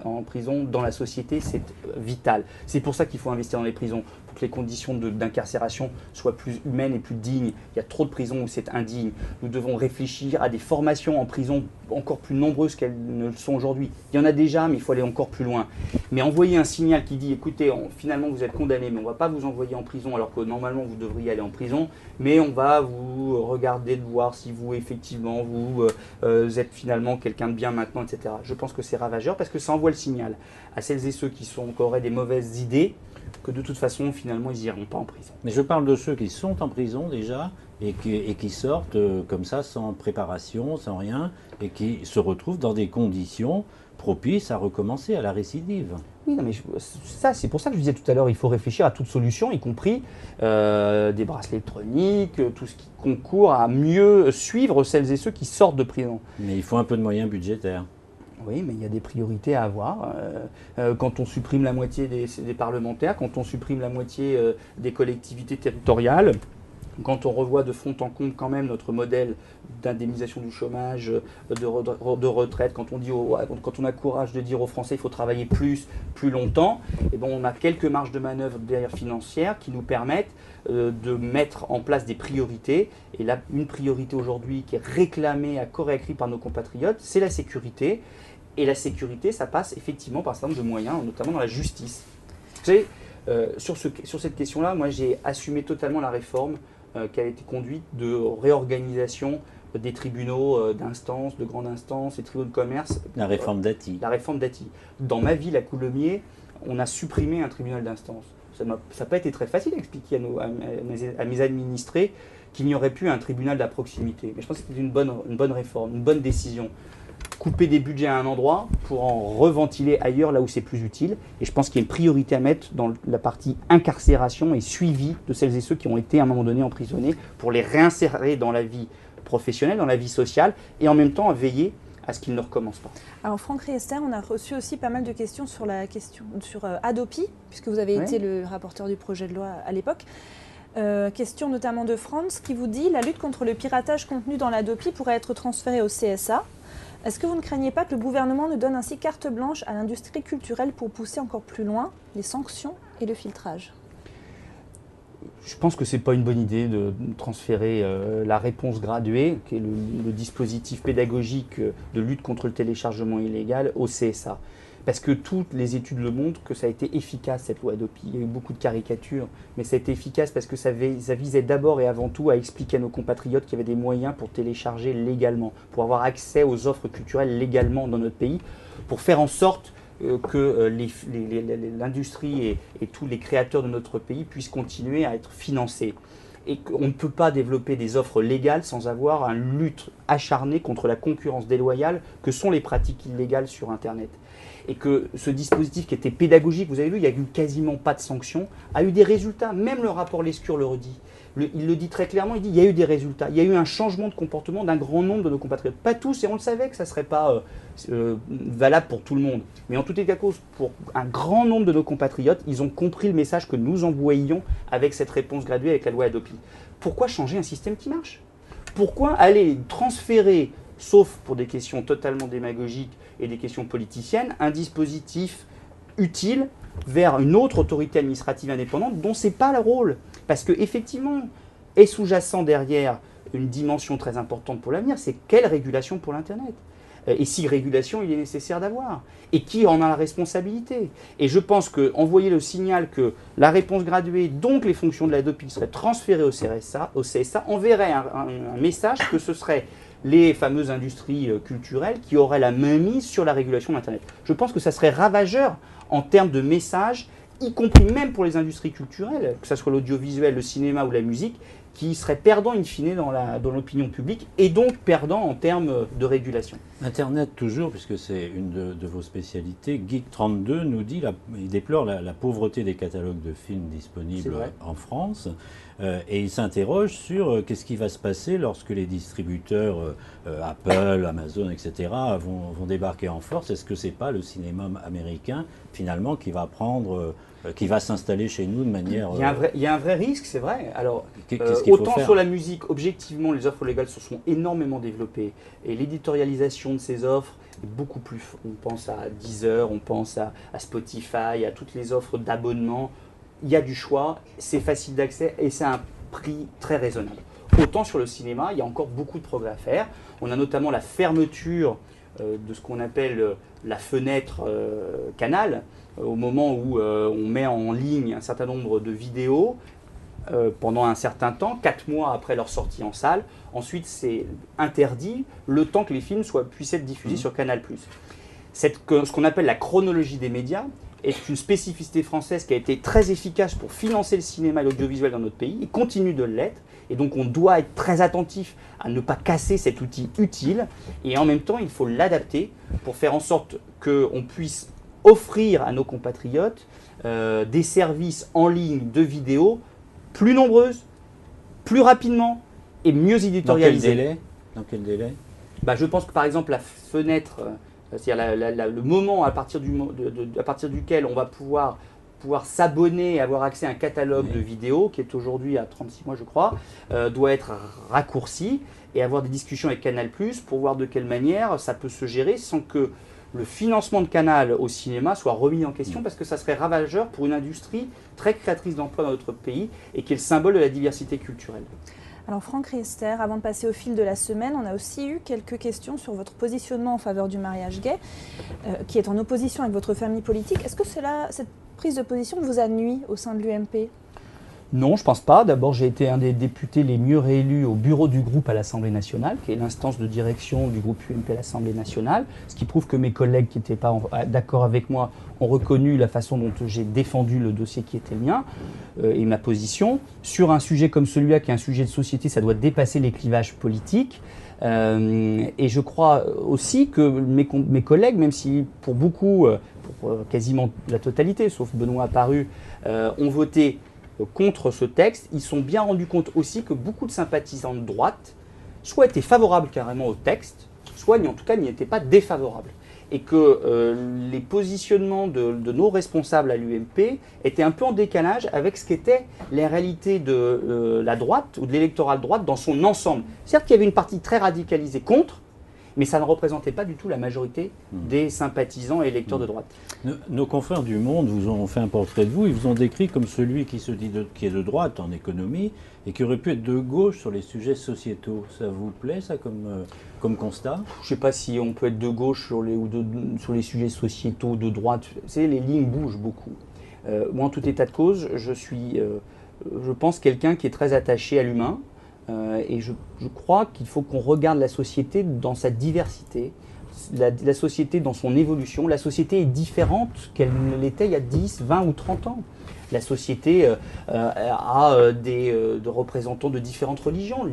en prison dans la société, c'est vital. C'est pour ça qu'il faut investir dans les prisons, pour que les conditions d'incarcération soient plus humaines et plus dignes. Il y a trop de prisons où c'est indigne. Nous devons réfléchir à des formations en prison encore plus nombreuses qu'elles ne le sont aujourd'hui. Il y en a déjà, mais il faut aller encore plus loin. Mais envoyer un signal qui dit, écoutez, finalement vous êtes condamné, mais on ne va pas vous envoyer en prison alors que normalement vous devriez aller en prison, mais on va vous regarder de voir si vous effectivement vous êtes finalement quelqu'un de bien maintenant, etc. Je pense que c'est ravageur parce que ça envoie le signal à celles et ceux qui auraient des mauvaises idées que de toute façon finalement ils n'iront pas en prison. Mais je parle de ceux qui sont en prison déjà et qui sortent comme ça sans préparation, sans rien, et qui se retrouvent dans des conditions propices à recommencer, à la récidive. Oui, non, mais c'est pour ça que je disais tout à l'heure, il faut réfléchir à toute solution, y compris des bracelets électroniques, tout ce qui concourt à mieux suivre celles et ceux qui sortent de prison. Mais il faut un peu de moyens budgétaires. Oui, mais il y a des priorités à avoir. Quand on supprime la moitié des parlementaires, quand on supprime la moitié des collectivités territoriales, quand on revoit de fond en comble quand même notre modèle d'indemnisation du chômage, de retraite, quand on a courage de dire aux Français qu'il faut travailler plus longtemps, et bon, on a quelques marges de manœuvre derrière financières qui nous permettent de mettre en place des priorités. Et là, une priorité aujourd'hui qui est réclamée à corps et à cri par nos compatriotes, c'est la sécurité. Et la sécurité, ça passe effectivement par un certain nombre de moyens, notamment dans la justice. Vous savez, sur cette question-là, moi j'ai assumé totalement la réforme qui a été conduite de réorganisation des tribunaux d'instance, de grande instance, et tribunaux de commerce. La réforme Dati. La réforme Dati. Dans ma ville, à Coulommiers, on a supprimé un tribunal d'instance. Ça n'a pas été très facile à expliquer à mes administrés qu'il n'y aurait plus un tribunal à proximité. Mais je pense que c'était une bonne réforme, une bonne décision. Couper des budgets à un endroit pour en reventiler ailleurs, là où c'est plus utile. Et je pense qu'il y a une priorité à mettre dans la partie incarcération et suivi de celles et ceux qui ont été à un moment donné emprisonnés pour les réinsérer dans la vie professionnelle, dans la vie sociale, et en même temps à veiller à ce qu'ils ne recommencent pas. Alors Franck Riester, on a reçu aussi pas mal de questions sur Hadopi, puisque vous avez été le rapporteur du projet de loi à l'époque. Question notamment de Franz qui vous dit « La lutte contre le piratage contenu dans l'Hadopi pourrait être transférée au CSA. Est-ce que vous ne craignez pas que le gouvernement ne donne ainsi carte blanche à l'industrie culturelle pour pousser encore plus loin les sanctions et le filtrage ?» Je pense que ce n'est pas une bonne idée de transférer la réponse graduée, qui est le dispositif pédagogique de lutte contre le téléchargement illégal, au CSA. Parce que toutes les études le montrent que ça a été efficace, cette loi Hadopi. Il y a eu beaucoup de caricatures, mais ça a été efficace parce que ça visait d'abord et avant tout à expliquer à nos compatriotes qu'il y avait des moyens pour télécharger légalement, pour avoir accès aux offres culturelles légalement dans notre pays, pour faire en sorte que l'industrie et tous les créateurs de notre pays puissent continuer à être financés. Et qu'on ne peut pas développer des offres légales sans avoir une lutte acharnée contre la concurrence déloyale que sont les pratiques illégales sur Internet. Et que ce dispositif qui était pédagogique, vous avez vu, il n'y a eu quasiment pas de sanctions, a eu des résultats. Même le rapport Lescure le redit. Il le dit très clairement, il dit qu'il y a eu des résultats. Il y a eu un changement de comportement d'un grand nombre de nos compatriotes. Pas tous, et on le savait que ça ne serait pas valable pour tout le monde. Mais en tout état de cause, pour un grand nombre de nos compatriotes, ils ont compris le message que nous envoyions avec cette réponse graduée avec la loi Hadopi. Pourquoi changer un système qui marche? Pourquoi aller transférer, sauf pour des questions totalement démagogiques et des questions politiciennes, un dispositif utile vers une autre autorité administrative indépendante dont ce n'est pas le rôle? Parce qu'effectivement, est sous-jacent derrière une dimension très importante pour l'avenir, c'est quelle régulation pour l'Internet? Et si régulation il est nécessaire d'avoir? Et qui en a la responsabilité? Et je pense qu'envoyer le signal que la réponse graduée, donc les fonctions de la Hadopi, seraient transférées au CSA, enverrait un message que ce serait les fameuses industries culturelles qui auraient la mainmise sur la régulation d'Internet. Je pense que ça serait ravageur en termes de messages, y compris même pour les industries culturelles, que ce soit l'audiovisuel, le cinéma ou la musique, qui seraient perdants in fine dans l'opinion publique et donc perdants en termes de régulation. Internet toujours, puisque c'est une de vos spécialités. Geek32 nous dit, il déplore la pauvreté des catalogues de films disponibles en France. Et il s'interroge sur qu'est-ce qui va se passer lorsque les distributeurs Apple, Amazon, etc. vont débarquer en force. Est-ce que c'est pas le cinéma américain finalement qui va qui va s'installer chez nous de manière... Il y a un vrai risque, c'est vrai. Alors, autant sur la musique, objectivement, les offres légales se sont énormément développées. Et l'éditorialisation de ces offres est beaucoup plus... On pense à Deezer, on pense à Spotify, à toutes les offres d'abonnement. Il y a du choix, c'est facile d'accès et c'est un prix très raisonnable. Autant sur le cinéma, il y a encore beaucoup de progrès à faire. On a notamment la fermeture de ce qu'on appelle la fenêtre Canal, au moment où on met en ligne un certain nombre de vidéos pendant un certain temps, 4 mois après leur sortie en salle. Ensuite, c'est interdit le temps que les films puissent être diffusés sur Canal+. Ce qu'on appelle la chronologie des médias est une spécificité française qui a été très efficace pour financer le cinéma et l'audiovisuel dans notre pays, et continue de l'être. Et donc on doit être très attentif à ne pas casser cet outil utile. Et en même temps, il faut l'adapter pour faire en sorte qu'on puisse offrir à nos compatriotes des services en ligne de vidéos plus nombreuses, plus rapidement et mieux éditorialisées. Dans quel délai Je pense que par exemple la fenêtre, c'est-à-dire le moment à partir duquel on va pouvoir s'abonner et avoir accès à un catalogue de vidéos, qui est aujourd'hui à 36 mois je crois, doit être raccourci et avoir des discussions avec Canal+, pour voir de quelle manière ça peut se gérer sans que le financement de Canal au cinéma soit remis en question, parce que ça serait ravageur pour une industrie très créatrice d'emplois dans notre pays et qui est le symbole de la diversité culturelle. Alors Franck Riester, avant de passer au fil de la semaine, on a aussi eu quelques questions sur votre positionnement en faveur du mariage gay, qui est en opposition avec votre famille politique. Est-ce que cette prise de position vous a nui au sein de l'UMP ? Non, je ne pense pas. D'abord, j'ai été un des députés les mieux réélus au bureau du groupe à l'Assemblée nationale, qui est l'instance de direction du groupe UMP à l'Assemblée nationale, ce qui prouve que mes collègues qui n'étaient pas d'accord avec moi ont reconnu la façon dont j'ai défendu le dossier qui était le mien et ma position. Sur un sujet comme celui-là, qui est un sujet de société, ça doit dépasser les clivages politiques. Et je crois aussi que mes collègues, même si pour beaucoup, pour quasiment la totalité, sauf Benoît Apparu, ont voté contre ce texte, ils sont bien rendus compte aussi que beaucoup de sympathisants de droite soit étaient favorables carrément au texte, soit en tout cas n'y étaient pas défavorables. Et que les positionnements de nos responsables à l'UMP étaient un peu en décalage avec ce qu'étaient les réalités de la droite ou de l'électorat de droite dans son ensemble. Certes qu'il y avait une partie très radicalisée contre, mais ça ne représentait pas du tout la majorité des sympathisants et électeurs de droite. Nos confrères du Monde vous ont fait un portrait de vous, ils vous ont décrit comme celui qui qui est de droite en économie et qui aurait pu être de gauche sur les sujets sociétaux. Ça vous plaît ça comme constat ? Je ne sais pas si on peut être de gauche sur les sujets sociétaux, de droite. Vous savez, les lignes bougent beaucoup. Moi, en tout état de cause, je pense, quelqu'un qui est très attaché à l'humain. Et je crois qu'il faut qu'on regarde la société dans sa diversité, la société dans son évolution. La société est différente qu'elle ne l'était il y a 10, 20 ou 30 ans. La société a des représentants de différentes religions,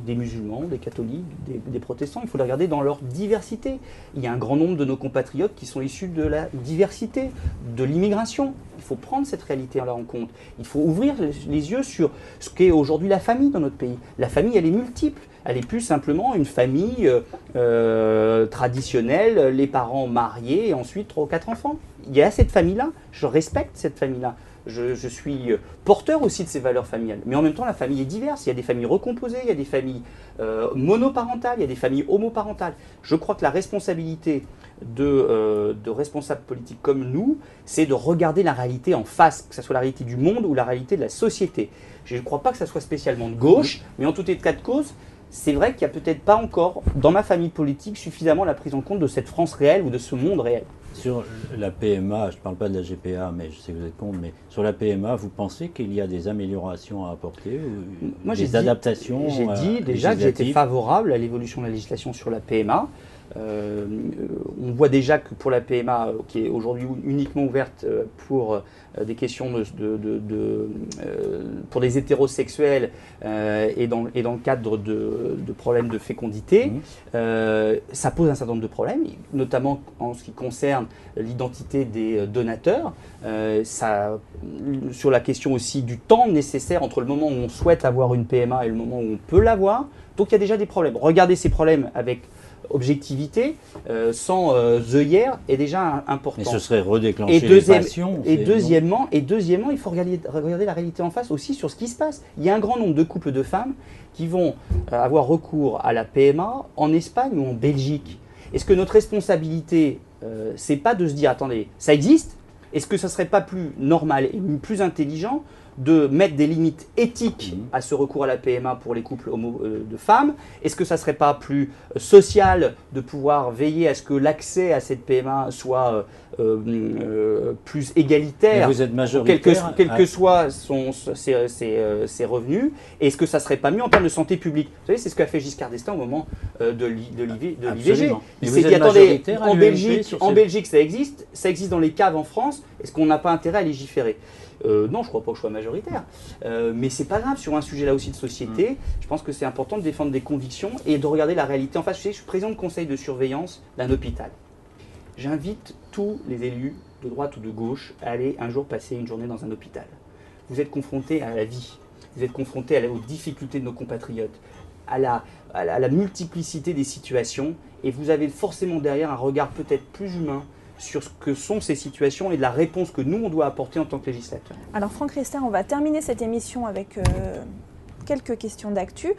des musulmans, des catholiques, des protestants. Il faut les regarder dans leur diversité. Il y a un grand nombre de nos compatriotes qui sont issus de la diversité, de l'immigration. Il faut prendre cette réalité-là en compte. Il faut ouvrir les yeux sur ce qu'est aujourd'hui la famille dans notre pays. La famille, elle est multiple. Elle est plus simplement une famille traditionnelle, les parents mariés et ensuite 3 ou 4 enfants. Il y a cette famille-là, je respecte cette famille-là. Je suis porteur aussi de ces valeurs familiales. Mais en même temps, la famille est diverse. Il y a des familles recomposées, il y a des familles monoparentales, il y a des familles homoparentales. Je crois que la responsabilité de responsables politiques comme nous, c'est de regarder la réalité en face, que ce soit la réalité du monde ou la réalité de la société. Je ne crois pas que ça soit spécialement de gauche, mais en tout état de cause, c'est vrai qu'il n'y a peut-être pas encore, dans ma famille politique, suffisamment la prise en compte de cette France réelle ou de ce monde réel. Sur la PMA, je ne parle pas de la GPA, mais je sais que vous êtes contre, mais sur la PMA, vous pensez qu'il y a des améliorations à apporter, Moi, des adaptations? J'ai dit déjà que j'étais favorable à l'évolution de la législation sur la PMA. On voit déjà que pour la PMA, qui est aujourd'hui uniquement ouverte pour des questions pour des hétérosexuels et dans le cadre de problèmes de fécondité, ça pose un certain nombre de problèmes, notamment en ce qui concerne l'identité des donateurs, sur la question aussi du temps nécessaire entre le moment où on souhaite avoir une PMA et le moment où on peut l'avoir. Donc il y a déjà des problèmes. Regardez ces problèmes avec objectivité, sans œillères, est déjà important. Mais ce serait redéclencher les passions. Et deuxièmement, il faut regarder la réalité en face aussi sur ce qui se passe. Il y a un grand nombre de couples de femmes qui vont avoir recours à la PMA en Espagne ou en Belgique. Est-ce que notre responsabilité, c'est pas de se dire, attendez, ça existe? Est-ce que ça serait pas plus normal et plus intelligent de mettre des limites éthiques à ce recours à la PMA pour les couples de femmes? Est-ce que ça ne serait pas plus social de pouvoir veiller à ce que l'accès à cette PMA soit plus égalitaire, mais vous êtes majoritaire, quels que soient ses revenus? Et est-ce que ça ne serait pas mieux en termes de santé publique? Vous savez, c'est ce qu'a fait Giscard d'Estaing au moment de l'IVG. Il s'est dit, attendez, en Belgique ça existe dans les caves en France, est-ce qu'on n'a pas intérêt à légiférer? Non, je ne crois pas que je sois majoritaire. Mais c'est pas grave, sur un sujet là aussi de société, je pense que c'est important de défendre des convictions et de regarder la réalité en face. Je suis président de conseil de surveillance d'un hôpital. J'invite tous les élus de droite ou de gauche à aller un jour passer une journée dans un hôpital. Vous êtes confrontés à la vie, vous êtes confrontés aux difficultés de nos compatriotes, à la multiplicité des situations, et vous avez forcément derrière un regard peut-être plus humain sur ce que sont ces situations et de la réponse que nous, on doit apporter en tant que législateur. Alors Franck Riester, on va terminer cette émission avec quelques questions d'actu,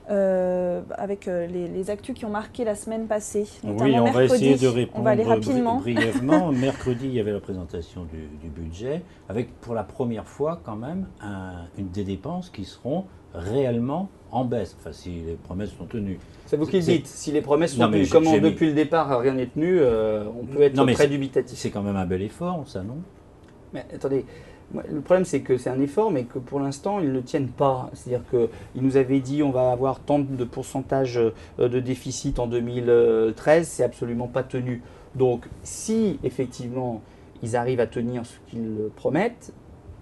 avec les actus qui ont marqué la semaine passée, notamment oui, on mercredi. va essayer de répondre on va aller rapidement. brièvement. Mercredi, il y avait la présentation du budget, avec pour la première fois quand même des dépenses qui seront réellement en baisse, enfin si les promesses sont tenues. C'est vous qui le dites, si les promesses sont tenues, comme depuis le départ rien n'est tenu, on peut être très dubitatif. C'est quand même un bel effort, ça, non? Mais attendez, le problème c'est que c'est un effort, mais que pour l'instant ils ne tiennent pas. C'est-à-dire qu'ils nous avaient dit on va avoir tant de pourcentage de déficit en 2013, c'est absolument pas tenu. Donc si effectivement ils arrivent à tenir ce qu'ils promettent,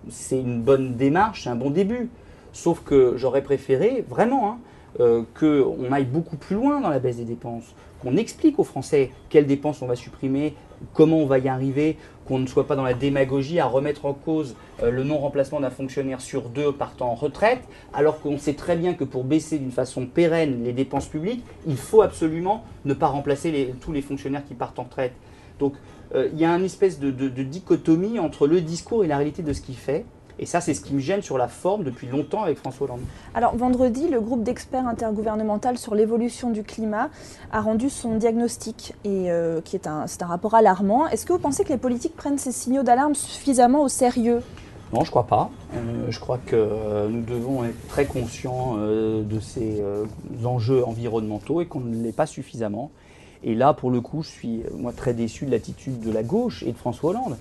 c'est une bonne démarche, c'est un bon début. Sauf que j'aurais préféré vraiment qu'on aille beaucoup plus loin dans la baisse des dépenses, qu'on explique aux Français quelles dépenses on va supprimer, comment on va y arriver, qu'on ne soit pas dans la démagogie à remettre en cause le non-remplacement d'un fonctionnaire sur 2 partant en retraite, alors qu'on sait très bien que pour baisser d'une façon pérenne les dépenses publiques, il faut absolument ne pas remplacer tous les fonctionnaires qui partent en retraite. Donc il y a une espèce de dichotomie entre le discours et la réalité de ce qu'il fait. Et ça, c'est ce qui me gêne sur la forme depuis longtemps avec François Hollande. Alors, vendredi, le groupe d'experts intergouvernemental sur l'évolution du climat a rendu son diagnostic, et c'est un rapport alarmant. Est-ce que vous pensez que les politiques prennent ces signaux d'alarme suffisamment au sérieux? Non, je ne crois pas. Je crois que nous devons être très conscients de ces enjeux environnementaux et qu'on ne l'est pas suffisamment. Et là, pour le coup, je suis moi très déçu de l'attitude de la gauche et de François Hollande.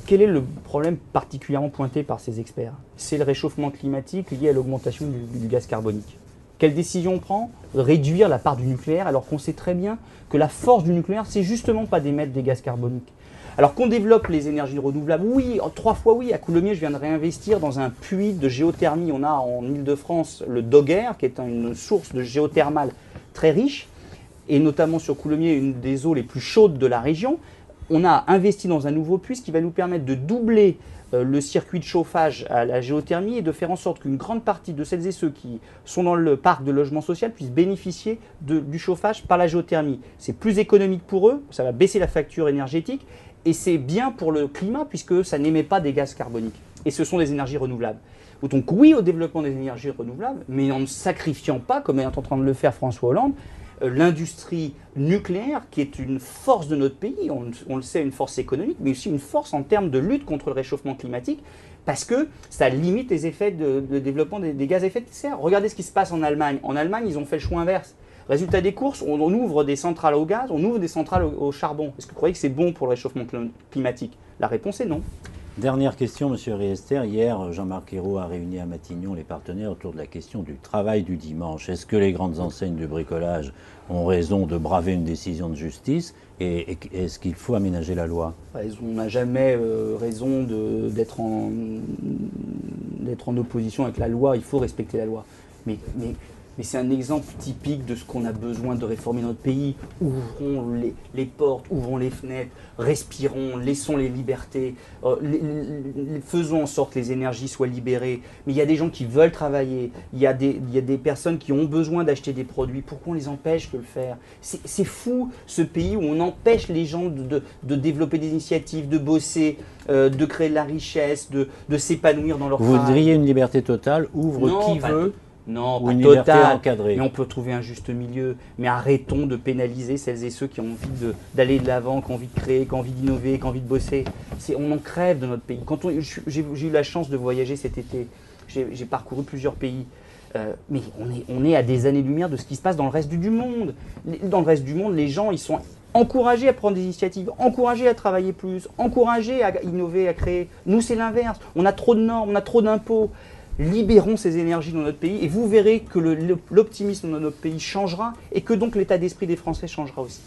Quel est le problème particulièrement pointé par ces experts? C'est le réchauffement climatique lié à l'augmentation du gaz carbonique. Quelle décision on prend? Réduire la part du nucléaire, alors qu'on sait très bien que la force du nucléaire, c'est justement pas d'émettre des gaz carboniques. Alors qu'on développe les énergies renouvelables, oui, 3 fois oui. À Coulommiers, je viens de réinvestir dans un puits de géothermie. On a en Ile-de-France le Dogger, qui est une source de géothermale très riche, et notamment sur Coulommiers, une des eaux les plus chaudes de la région. On a investi dans un nouveau puits qui va nous permettre de doubler le circuit de chauffage à la géothermie et de faire en sorte qu'une grande partie de celles et ceux qui sont dans le parc de logement social puissent bénéficier du chauffage par la géothermie. C'est plus économique pour eux, ça va baisser la facture énergétique et c'est bien pour le climat puisque ça n'émet pas des gaz carboniques. Et ce sont des énergies renouvelables. Donc oui au développement des énergies renouvelables, mais en ne sacrifiant pas, comme est en train de le faire François Hollande, l'industrie nucléaire, qui est une force de notre pays, on le sait, une force économique, mais aussi une force en termes de lutte contre le réchauffement climatique, parce que ça limite les effets de développement des gaz à effet de serre. Regardez ce qui se passe en Allemagne. En Allemagne, ils ont fait le choix inverse. Résultat des courses, on ouvre des centrales au gaz, on ouvre des centrales au charbon. Est-ce que vous croyez que c'est bon pour le réchauffement climatique? La réponse est non. Dernière question, Monsieur Riester. Hier, Jean-Marc Ayrault a réuni à Matignon les partenaires autour de la question du travail du dimanche. Est-ce que les grandes enseignes de bricolage ont raison de braver une décision de justice et est-ce qu'il faut aménager la loi? On n'a jamais raison d'être en opposition avec la loi. Il faut respecter la loi. Mais c'est un exemple typique de ce qu'on a besoin de réformer notre pays. Ouvrons les portes, ouvrons les fenêtres, respirons, laissons les libertés, faisons en sorte que les énergies soient libérées. Mais il y a des gens qui veulent travailler, il y a des personnes qui ont besoin d'acheter des produits. Pourquoi on les empêche de le faire? C'est fou, ce pays où on empêche les gens de développer des initiatives, de bosser, de créer de la richesse, de s'épanouir dans leur travail. Vous voudriez une liberté totale, ouvre qui veut? Non, ou pas une liberté totale, encadrée. mais on peut trouver un juste milieu. Mais arrêtons de pénaliser celles et ceux qui ont envie d'aller de l'avant, qui ont envie de créer, qui ont envie d'innover, qui ont envie de bosser. On en crève de notre pays. J'ai eu la chance de voyager cet été. J'ai parcouru plusieurs pays. Mais on est à des années-lumière de ce qui se passe dans le reste du monde. Dans le reste du monde, les gens, ils sont encouragés à prendre des initiatives, encouragés à travailler plus, encouragés à innover, à créer. Nous, c'est l'inverse. On a trop de normes, on a trop d'impôts. Libérons ces énergies dans notre pays et vous verrez que l'optimisme dans notre pays changera et que donc l'état d'esprit des Français changera aussi.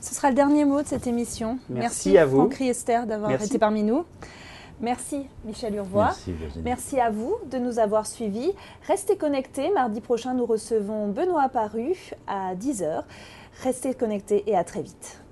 Ce sera le dernier mot de cette émission. Merci à vous. Franck Riester d'avoir été parmi nous. Merci Michel Urvoas. Merci à vous de nous avoir suivis. Restez connectés. Mardi prochain, nous recevons Benoît Paru à 10h. Restez connectés et à très vite.